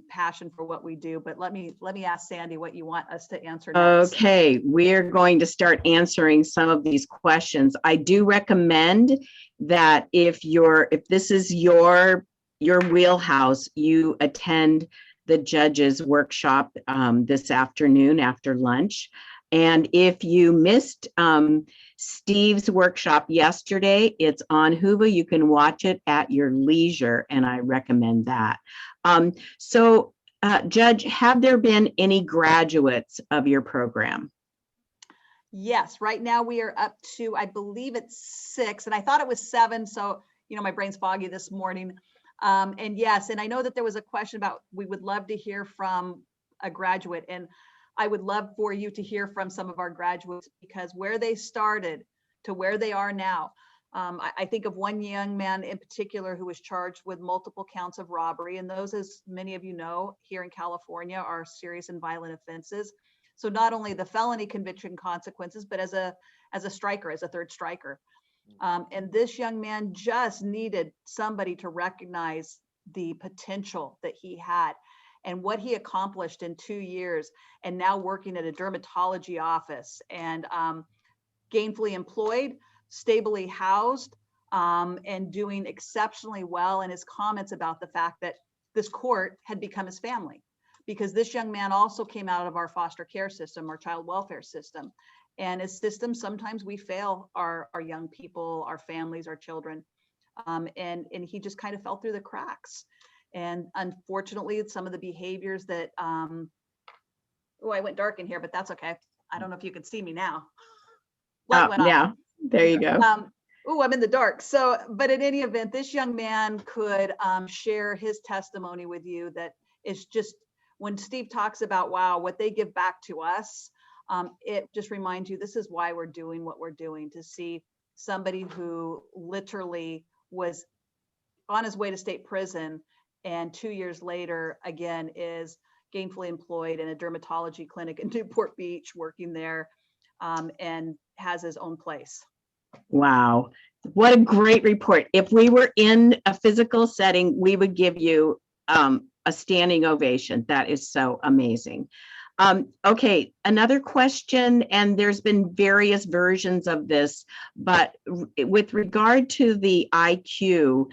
passion for what we do. But let me ask Sandy what you want us to answer next. Okay, we're going to start answering some of these questions. I do recommend that if this is your wheelhouse, you attend the judge's workshop this afternoon after lunch. And if you missed Steve's workshop yesterday, it's on Hulu. You can watch it at your leisure, and I recommend that. So, Judge, have there been any graduates of your program? Yes, right now we are up to, I believe it's 6, and I thought it was 7. So, my brain's foggy this morning. And yes, and I know that there was a question about, we would love to hear from a graduate, and I would love for you to hear from some of our graduates, because where they started to where they are now. I think of one young man in particular who was charged with multiple counts of robbery, and those, as many of you know, here in California are serious and violent offenses. So not only the felony conviction consequences, but as a striker, as a third striker. And this young man just needed somebody to recognize the potential that he had and what he accomplished in 2 years, and now working at a dermatology office and gainfully employed, stably housed, and doing exceptionally well. And his comments about the fact that this court had become his family, because this young man also came out of our foster care system, our child welfare system. And as systems, sometimes we fail our young people, our families, our children. And he just kind of fell through the cracks. And unfortunately, some of the behaviors that, I went dark in here, but that's okay. I don't know if you can see me now. Light went off. Yeah, there you go. I'm in the dark. So, but in any event, this young man could share his testimony with you. That is just, when Steve talks about, wow, what they give back to us, it just reminds you, this is why we're doing what we're doing, to see somebody who literally was on his way to state prison, and 2 years later, again, is gainfully employed in a dermatology clinic in Newport Beach, working there, and has his own place. Wow, what a great report. If we were in a physical setting, we would give you a standing ovation. That is so amazing. Okay, another question, and there's been various versions of this, but with regard to the IQ,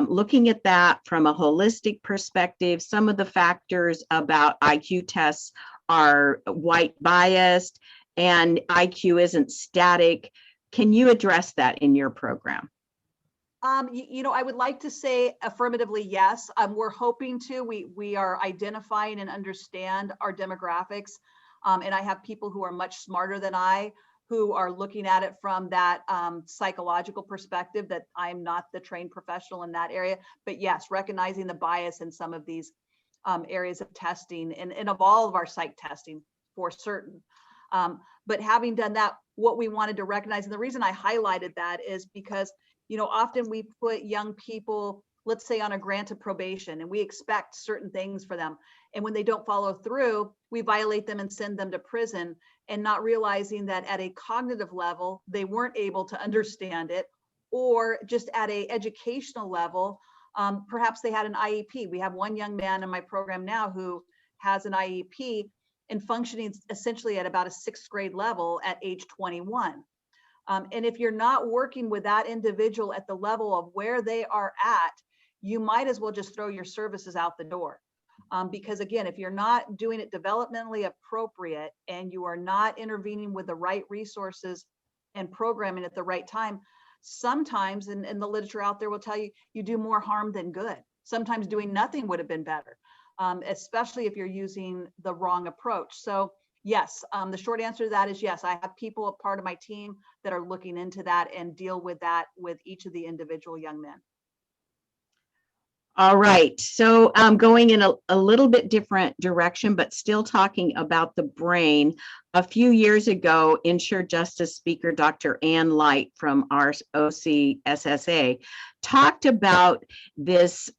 looking at that from a holistic perspective, some of the factors about IQ tests are white biased, and IQ isn't static. Can you address that in your program? I would like to say affirmatively, yes. We're hoping to. We are identifying and understand our demographics. And I have people who are much smarter than I who are looking at it from that psychological perspective, that I'm not the trained professional in that area. But yes, recognizing the bias in some of these areas of testing and of all of our psych testing for certain. But having done that, what we wanted to recognize, and the reason I highlighted that is because, often we put young people, let's say, on a grant of probation, and we expect certain things for them. And when they don't follow through, we violate them and send them to prison, and not realizing that at a cognitive level, they weren't able to understand it, or just at a educational level, perhaps they had an IEP. We have one young man in my program now who has an IEP and functioning essentially at about a 6th grade level at age 21. And if you're not working with that individual at the level of where they are at, you might as well just throw your services out the door. Because again, if you're not doing it developmentally appropriate and you are not intervening with the right resources and programming at the right time, sometimes, and the literature out there will tell you, you do more harm than good. Sometimes doing nothing would have been better, especially if you're using the wrong approach. So yes, the short answer to that is yes, I have people, a part of my team, that are looking into that and deal with that with each of the individual young men. All right, so going in a little bit different direction, but still talking about the brain. A few years ago, Insured Justice speaker Dr. Ann Light from our OCSSA talked about this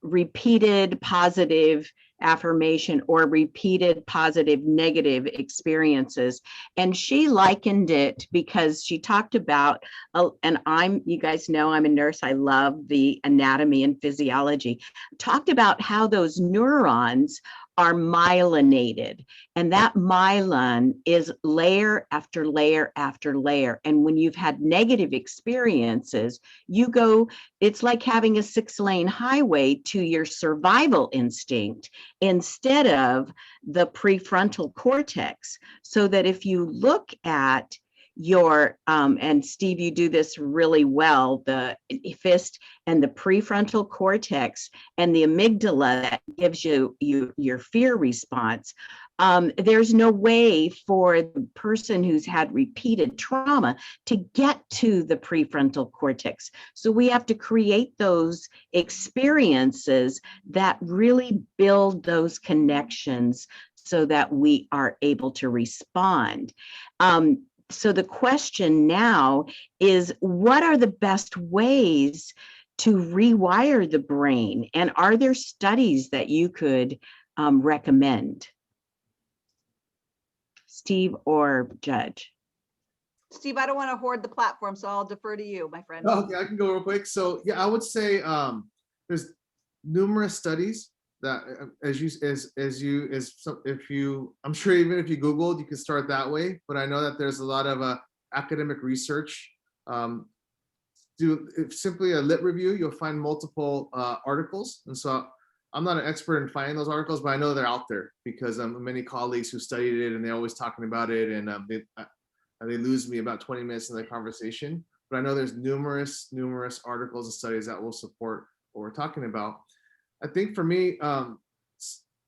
repeated positive affirmation or repeated positive negative experiences. And she likened it, because she talked about, and you guys know I'm a nurse, I love the anatomy and physiology, talked about how those neurons are myelinated, and that myelin is layer after layer after layer. And when you've had negative experiences, it's like having a 6-lane highway to your survival instinct instead of the prefrontal cortex. So that if you look at your, and Steve, you do this really well, the FIST and the prefrontal cortex and the amygdala that gives you your fear response. There's no way for the person who's had repeated trauma to get to the prefrontal cortex. So we have to create those experiences that really build those connections so that we are able to respond. So the question now is, what are the best ways to rewire the brain? And are there studies that you could recommend? Steve or Judge? Steve, I don't want to hoard the platform, so I'll defer to you, my friend. Okay, I can go real quick. So yeah, I would say there's numerous studies that I'm sure even if you Googled, you could start that way. But I know that there's a lot of academic research. Simply a lit review, you'll find multiple articles. And so I'm not an expert in finding those articles, but I know they're out there because many colleagues who studied it and they're always talking about it, and they lose me about 20 minutes in the conversation. But I know there's numerous articles and studies that will support what we're talking about. I think for me, I'm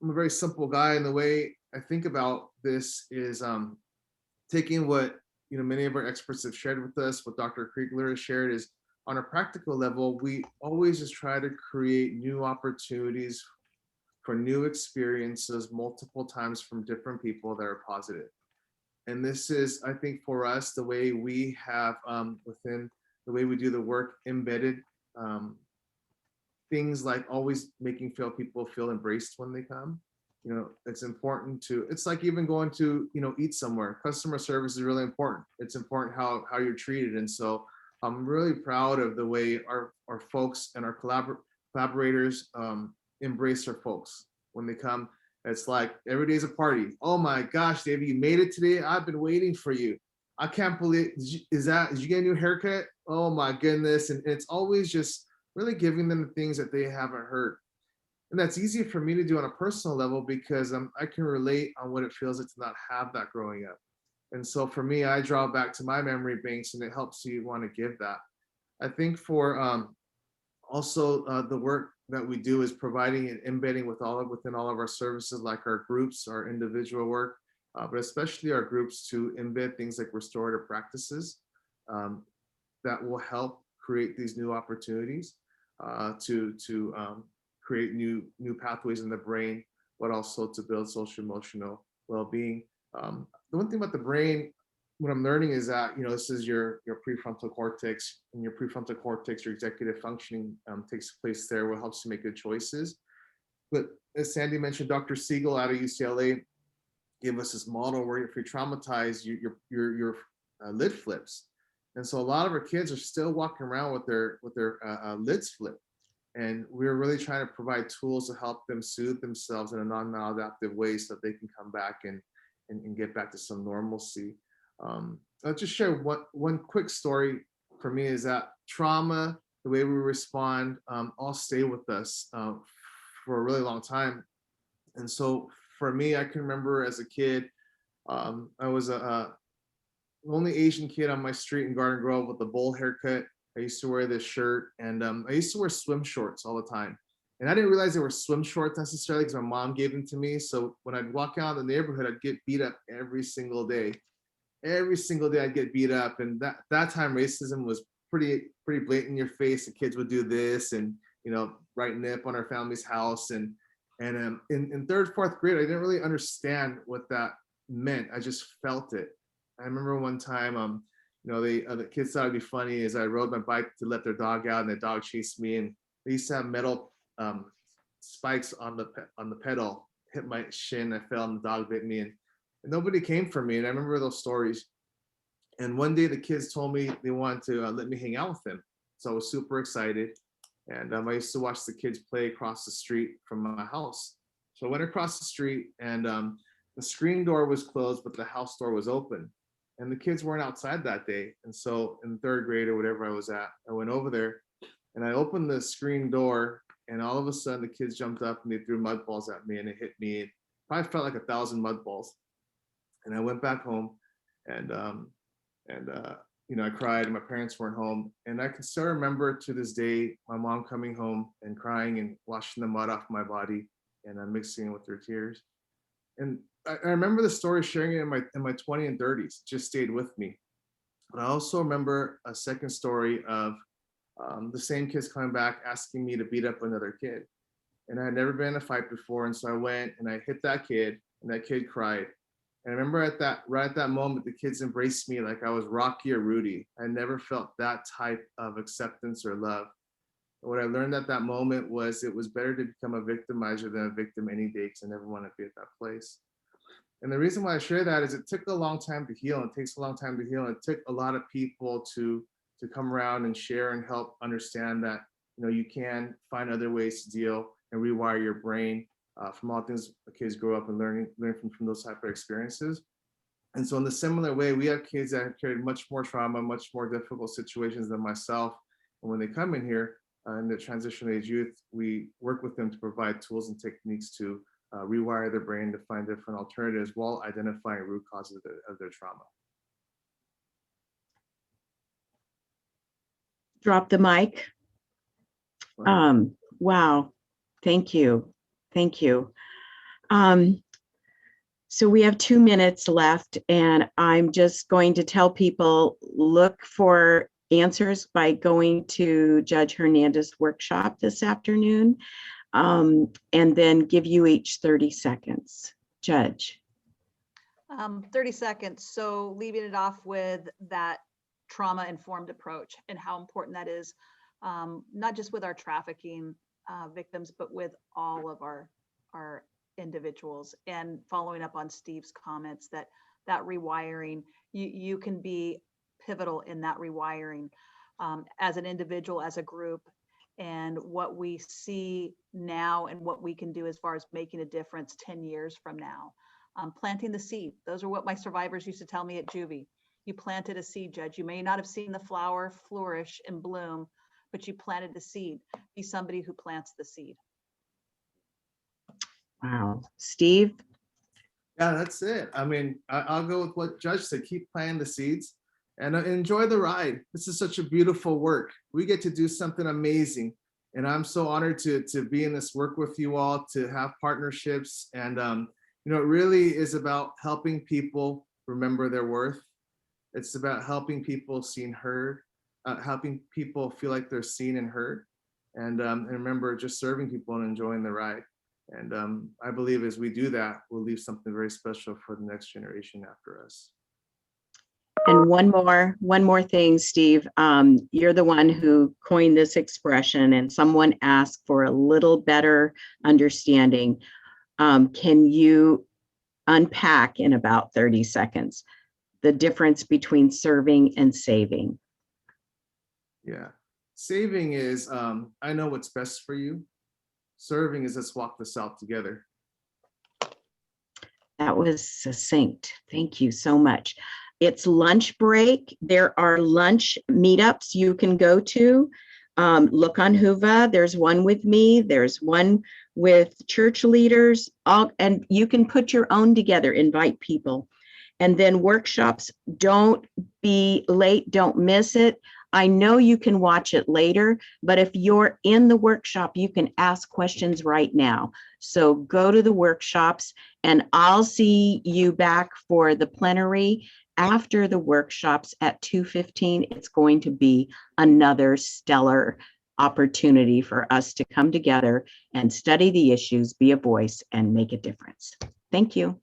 a very simple guy, and the way I think about this is taking what many of our experts have shared with us, what Dr. Kriegler has shared, is on a practical level, we always just try to create new opportunities for new experiences multiple times from different people that are positive. And this is, I think, for us, the way we have within the way we do the work, embedded things like always making people feel embraced when they come. It's important it's like even going to, eat somewhere. Customer service is really important. It's important how you're treated. And so I'm really proud of the way our folks and our collaborators embrace our folks when they come. It's like every day's a party. Oh my gosh, David, you made it today. I've been waiting for you. I can't believe, did you get a new haircut? Oh my goodness. And it's always just really giving them the things that they haven't heard. And that's easy for me to do on a personal level because I can relate on what it feels like to not have that growing up. And so for me, I draw back to my memory banks, and it helps you want to give that. I think for also the work that we do is providing and embedding within all of our services, like our groups, our individual work. but especially our groups, to embed things like restorative practices that will help create these new opportunities to create new pathways in the brain, but also to build social emotional well-being. The one thing about the brain, what I'm learning is that, this is your prefrontal cortex, and your prefrontal cortex, your executive functioning takes place there, what helps you make good choices. But as Sandy mentioned, Dr. Siegel out of UCLA gave us this model where if you're traumatized, your lid flips. And so a lot of our kids are still walking around with their lids flipped. And we're really trying to provide tools to help them soothe themselves in a non-maladaptive way so that they can come back and get back to some normalcy. I'll just share one quick story for me, is that trauma, the way we respond, all stay with us for a really long time. And so for me, I can remember as a kid, I was a only Asian kid on my street in Garden Grove with a bowl haircut. I used to wear this shirt, and I used to wear swim shorts all the time. And I didn't realize they were swim shorts necessarily because my mom gave them to me. So when I'd walk out in the neighborhood, I'd get beat up every single day. Every single day I'd get beat up. And that time racism was pretty blatant in your face. The kids would do this and, write nip on our family's house. And in third, fourth grade, I didn't really understand what that meant. I just felt it. I remember one time, the kids thought it'd be funny as I rode my bike to let their dog out, and the dog chased me, and they used to have metal spikes on the pedal, hit my shin, I fell, and the dog bit me, and nobody came for me. And I remember those stories. And one day the kids told me they wanted to let me hang out with them. So I was super excited. And I used to watch the kids play across the street from my house. So I went across the street, and the screen door was closed, but the house door was open. And the kids weren't outside that day. And so in third grade or whatever I was at, I went over there and I opened the screen door, and all of a sudden the kids jumped up and they threw mud balls at me, and it hit me. It probably felt like 1,000 mud balls. And I went back home, and I cried, and my parents weren't home. And I can still remember to this day, my mom coming home and crying and washing the mud off my body and mixing it with her tears. And I remember the story, sharing it in my 20s and 30s, just stayed with me. But I also remember a second story of the same kids coming back asking me to beat up another kid. And I had never been in a fight before. And so I went and I hit that kid, and that kid cried. And I remember right at that moment, the kids embraced me like I was Rocky or Rudy. I never felt that type of acceptance or love. What I learned at that moment was it was better to become a victimizer than a victim any day, because I never want to be at that place. And the reason why I share that is it took a long time to heal. It takes a long time to heal. It took a lot of people to come around and share and help understand that, you can find other ways to deal and rewire your brain from all things kids grow up and learn from those type of experiences. And so in the similar way, we have kids that have carried much more trauma, much more difficult situations than myself. And when they come in here in the Transitional Aged Youth, we work with them to provide tools and techniques to rewire their brain to find different alternatives while identifying root causes of their trauma. Drop the mic. Wow. Thank you. Thank you. So we have 2 minutes left, and I'm just going to tell people, look for answers by going to Judge Hernandez workshop this afternoon, and then give you each 30 seconds. Judge. 30 seconds. So leaving it off with that trauma-informed approach and how important that is, not just with our trafficking victims, but with all of our individuals. And following up on Steve's comments, that rewiring, you can be pivotal in that rewiring as an individual, as a group, and what we see now and what we can do as far as making a difference 10 years from now. Planting the seed. Those are what my survivors used to tell me at juvie. You planted a seed, Judge. You may not have seen the flower flourish and bloom, but you planted a seed. Be somebody who plants the seed. Wow. Steve? Yeah, that's it. I mean, I'll go with what Judge said. Keep planting the seeds and enjoy the ride. This is such a beautiful work. We get to do something amazing. And I'm so honored to be in this work with you all, to have partnerships and You know, it really is about helping people remember their worth. It's about helping people seen heard, helping people feel like they're seen and heard, and remember just serving people and enjoying the ride. And I believe as we do that, we'll leave something very special for the next generation after us. And one more thing, Steve. You're the one who coined this expression, and someone asked for a little better understanding. Can you unpack in about 30 seconds the difference between serving and saving? Yeah, saving is I know what's best for you. Serving is let's walk this out together. That was succinct. Thank you so much. It's lunch break. There are lunch meetups you can go to. Look on Whova. There's one with me. There's one with church leaders. And you can put your own together, invite people. And then workshops, don't be late, don't miss it. I know you can watch it later, but if you're in the workshop, you can ask questions right now. So go to the workshops, and I'll see you back for the plenary after the workshops at 2:15. It's going to be another stellar opportunity for us to come together and study the issues, be a voice, and make a difference. Thank you.